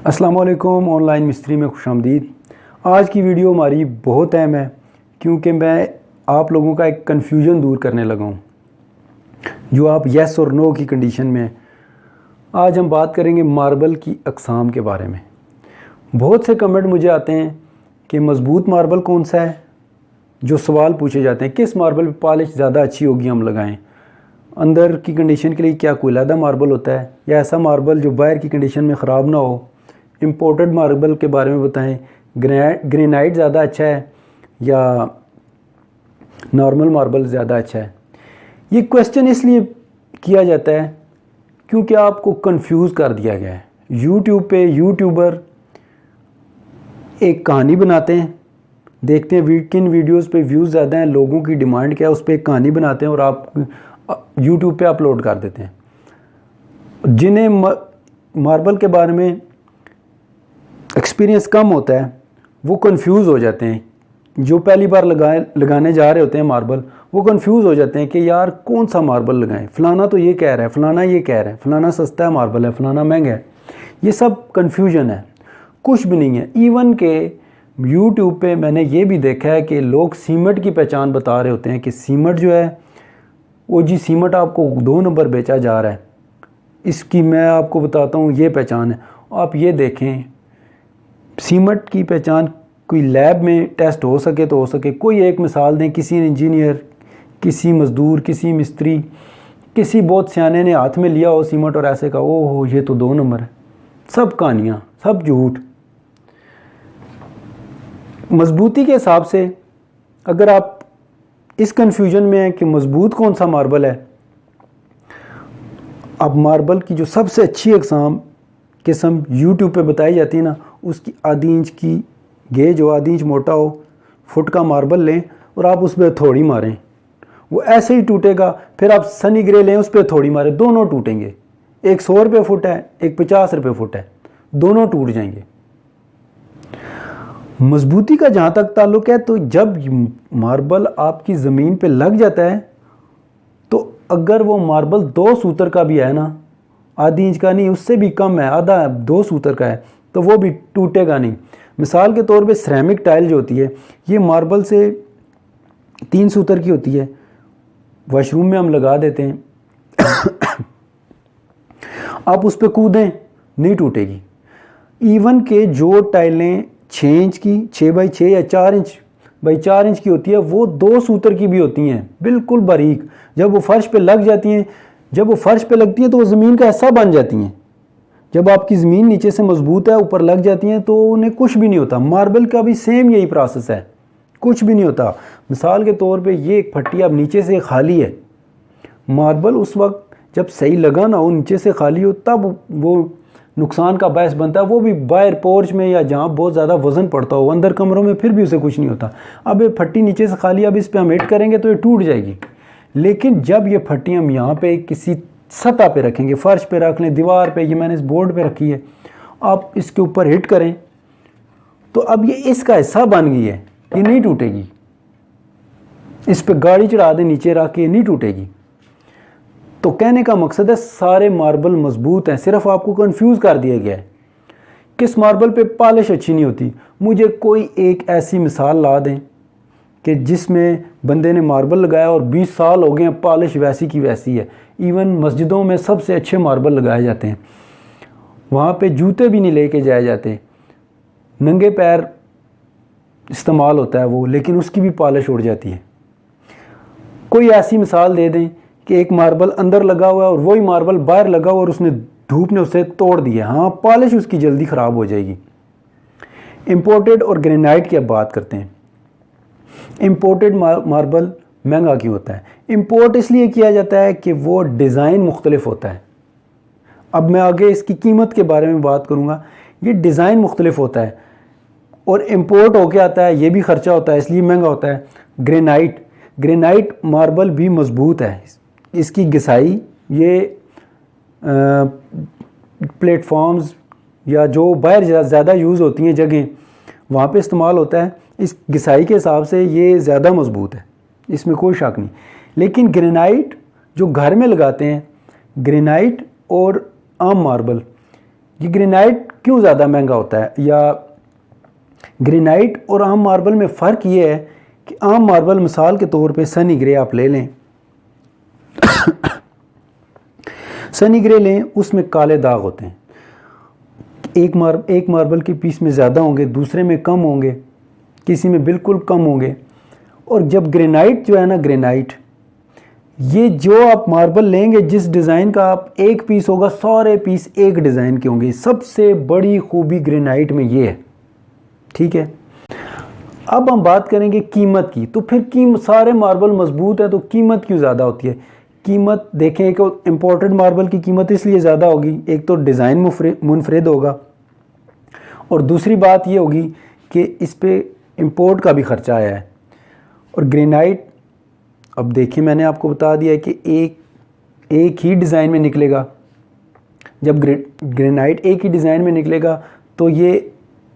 अस्सलाम वालेकुम। ऑनलाइन मिस्त्री में खुशामदीद। आज की वीडियो हमारी बहुत अहम है क्योंकि मैं आप लोगों का एक कन्फ्यूजन दूर करने लगा हूँ जो आप येस और नो की कंडीशन में। आज हम बात करेंगे मार्बल की अक़साम के बारे में। बहुत से कमेंट मुझे आते हैं कि मज़बूत मार्बल कौन सा है, जो सवाल पूछे जाते हैं किस मार्बल पर पॉलिश ज़्यादा अच्छी होगी हम लगाएं, अंदर की कंडीशन के लिए क्या कोई अलग मार्बल होता है या ऐसा मार्बल जो बाहर की कंडीशन में ख़राब ना हो। इम्पोर्टेड मार्बल के बारे में बताएं, ग्रेनाइट ज़्यादा अच्छा है या नॉर्मल मार्बल ज़्यादा अच्छा है। ये क्वेश्चन इसलिए किया जाता है क्योंकि आपको कंफ्यूज कर दिया गया है। यूट्यूब पे यूट्यूबर एक कहानी बनाते हैं, देखते हैं किन वीडियोस पे व्यूज़ ज़्यादा हैं, लोगों की डिमांड क्या है, उस पर एक कहानी बनाते हैं और आप यूट्यूब पे अपलोड कर देते हैं। जिन्हें मार्बल के बारे में एक्सपीरियंस कम होता है वो कंफ्यूज हो जाते हैं। जो पहली बार लगाने जा रहे होते हैं मार्बल, वो कंफ्यूज हो जाते हैं कि यार कौन सा मार्बल लगाएं, फ़लाना तो ये कह रहा है, फ़लाना ये कह रहा है, फ़लाना सस्ता है मार्बल है, फ़लाना महंगा है। ये सब कंफ्यूजन है, कुछ भी नहीं है। इवन के यूट्यूब पे मैंने ये भी देखा है कि लोग सीमेंट की पहचान बता रहे होते हैं कि सीमेंट जो है वो जी सीमेंट आपको 2 नंबर बेचा जा रहा है, इसकी मैं आपको बताता हूँ ये पहचान है। आप ये देखें, सीमेंट की पहचान कोई लैब में टेस्ट हो सके तो हो सके। कोई एक मिसाल दें, किसी इंजीनियर, किसी मज़दूर, किसी मिस्त्री, किसी बहुत सियाने ने हाथ में लिया हो सीमेंट और ऐसे कहा ओह ये तो 2 नंबर है। सब कहानियाँ, सब झूठ। मजबूती के हिसाब से अगर आप इस कन्फ्यूजन में हैं कि मज़बूत कौन सा मार्बल है, अब मार्बल की जो सबसे अच्छी किस्म यूट्यूब पे बताई जाती है ना, उसकी आधी इंच की गेज हो, आधी इंच मोटा हो, फुट का मार्बल लें और आप उस पर थोड़ी मारें, वो ऐसे ही टूटेगा। फिर आप सनी ग्रे लें, उस पर थोड़ी मारें, दोनों टूटेंगे। एक 100 रुपये फुट है, एक 50 रुपये फुट है, दोनों टूट जाएंगे। मजबूती का जहाँ तक ताल्लुक़ है, तो जब मार्बल आपकी ज़मीन पे लग जाता है तो अगर वो मार्बल 2 सूतर का भी है ना, आधी इंच का नहीं, उससे भी कम है, आधा 2 सूतर का है, तो वो भी टूटेगा नहीं। मिसाल के तौर पे सिरेमिक टाइल जो होती है, ये मार्बल से 3 सूतर की होती है, वॉशरूम में हम लगा देते हैं आप उस पर कूदें नहीं टूटेगी। इवन के जो टाइलें 6 इंच की, 6 बाई 6 या 4 इंच बाई 4 इंच की होती है, वो 2 सूतर की भी होती हैं, बिल्कुल बारीक। जब वो फर्श पे लग जाती हैं, जब वो फर्श पे लगती हैं तो वो ज़मीन का हिस्सा बन जाती हैं। जब आपकी ज़मीन नीचे से मजबूत है, ऊपर लग जाती हैं तो उन्हें कुछ भी नहीं होता। मार्बल का भी सेम यही प्रोसेस है, कुछ भी नहीं होता। मिसाल के तौर पे ये एक फट्टी अब नीचे से खाली है, मार्बल उस वक्त जब सही लगा ना हो, नीचे से खाली हो, तब वो नुकसान का बायस बनता है। वो भी बाहर पोर्च में या जहाँ बहुत ज़्यादा वज़न पड़ता हो, अंदर कमरों में फिर भी उसे कुछ नहीं होता। अब ये फट्टी नीचे से खाली, अब इस पर हम हिट करेंगे तो ये टूट जाएगी। लेकिन जब ये फट्टी हम यहाँ पे किसी सतह पे रखेंगे, फर्श पे रख लें, दीवार पे, ये मैंने इस बोर्ड पे रखी है, आप इसके ऊपर हिट करें तो अब ये इसका हिस्सा बन गई है, ये नहीं टूटेगी। इस पे गाड़ी चढ़ा दें नीचे रख के, ये नहीं टूटेगी। तो कहने का मकसद है सारे मार्बल मजबूत हैं, सिर्फ आपको कंफ्यूज कर दिया गया है। किस मार्बल पे पॉलिश अच्छी नहीं होती, मुझे कोई एक ऐसी मिसाल ला दें कि जिसमें बंदे ने मार्बल लगाया और 20 साल हो गए हैं, पॉलिश वैसी की वैसी है। इवन मस्जिदों में सबसे अच्छे मार्बल लगाए जाते हैं, वहाँ पे जूते भी नहीं लेके जाए जाते, नंगे पैर इस्तेमाल होता है वो, लेकिन उसकी भी पॉलिश उड़ जाती है। कोई ऐसी मिसाल दे दें कि एक मार्बल अंदर लगा हुआ है और वही मार्बल बाहर लगा हुआ और उसने धूप ने उसे तोड़ दिया, हाँ पॉलिश उसकी जल्दी ख़राब हो जाएगी। इम्पोर्टेड और ग्रेनाइट की अब बात करते हैं। इम्पोर्टेड मार्बल महंगा क्यों होता है? इम्पोर्ट इसलिए किया जाता है कि वो डिज़ाइन मुख्तलिफ होता है। अब मैं आगे इसकी कीमत के बारे में बात करूँगा। ये डिज़ाइन मुख्तलिफ होता है और इम्पोर्ट होके आता है, ये भी ख़र्चा होता है, इसलिए महंगा होता है। ग्रेनाइट मार्बल भी मज़बूत है, इसकी घिसाई ये प्लेटफॉर्म्स या जो बाहर ज़्यादा यूज़ होती हैं जगह, वहाँ पे इस्तेमाल होता है। इस घिसाई के हिसाब से ये ज़्यादा मज़बूत है, इसमें कोई शक नहीं। लेकिन ग्रेनाइट जो घर में लगाते हैं, ग्रेनाइट और आम मार्बल, ये ग्रेनाइट क्यों ज़्यादा महंगा होता है, या ग्रेनाइट और आम मार्बल में फ़र्क ये है कि आम मार्बल मिसाल के तौर पे सनी ग्रे आप ले लें सनी ग्रे लें, उसमें काले दाग होते हैं। एक मार्बल के पीस में ज़्यादा होंगे, दूसरे में कम होंगे, किसी में बिल्कुल कम होंगे। और जब ग्रेनाइट जो है ना, ग्रेनाइट ये जो आप मार्बल लेंगे जिस डिज़ाइन का, आप एक पीस होगा, सारे पीस एक डिज़ाइन के होंगे। सबसे बड़ी खूबी ग्रेनाइट में ये है, ठीक है। अब हम बात करेंगे कीमत की। तो फिर सारे मार्बल मजबूत है तो कीमत क्यों ज़्यादा होती है? कीमत देखें, एक इम्पोर्टेड मार्बल की कीमत इसलिए ज़्यादा होगी, एक तो डिज़ाइन मुनफरिद होगा, और दूसरी बात ये होगी कि इस पे इंपोर्ट का भी ख़र्चा आया है। और ग्रेनाइट, अब देखिए मैंने आपको बता दिया है कि एक ही डिज़ाइन में निकलेगा। जब ग्रेनाइट एक ही डिज़ाइन में निकलेगा तो ये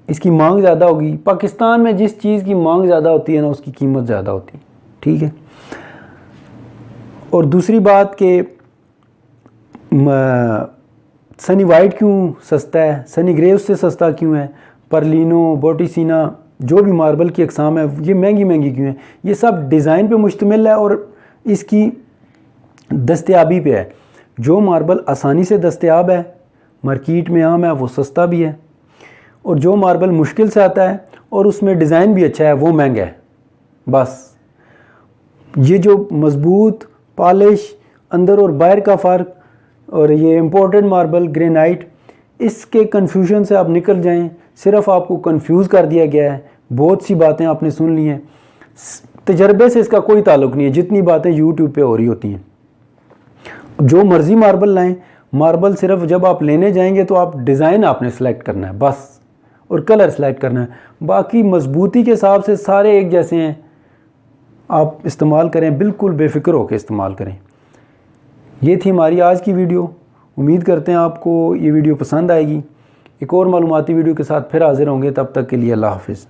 इसकी मांग ज़्यादा होगी। पाकिस्तान में जिस चीज़ की मांग ज़्यादा होती है ना, उसकी कीमत ज़्यादा होती है, ठीक है। और दूसरी बात कि सनी वाइट क्यों सस्ता है, सनी ग्रे उससे सस्ता क्यों है, परलिनो, बोटिसिना, जो भी मार्बल की अक़साम है ये महंगी क्यों है? ये सब डिज़ाइन पे मुश्तमिल है और इसकी दस्तयाबी पे है। जो मार्बल आसानी से दस्तयाब है, मार्केट में आम है, वो सस्ता भी है, और जो मार्बल मुश्किल से आता है और उसमें डिज़ाइन भी अच्छा है, वो महंगा है। बस ये जो मज़बूत, पॉलिश, अंदर और बाहर का फ़र्क, और ये इम्पोर्टेड मार्बल ग्रेनाइट, इसके कन्फ्यूजन से आप निकल जाएं। सिर्फ आपको कंफ्यूज कर दिया गया है, बहुत सी बातें आपने सुन ली हैं, तजर्बे से इसका कोई ताल्लुक़ नहीं है। जितनी बातें यूट्यूब पे हो रही होती हैं, जो मर्ज़ी मार्बल लाएं, मार्बल सिर्फ जब आप लेने जाएंगे तो आप डिज़ाइन आपने सेलेक्ट करना है बस, और कलर सेलेक्ट करना है। बाकी मजबूती के हिसाब से सारे एक जैसे हैं, आप इस्तेमाल करें, बिल्कुल बेफिक्र होकर इस्तेमाल करें। ये थी हमारी आज की वीडियो। उम्मीद करते हैं आपको ये वीडियो पसंद आएगी। एक और मालूमाती वीडियो के साथ फिर हाज़िर होंगे, तब तक के लिए अल्लाह हाफ़िज़।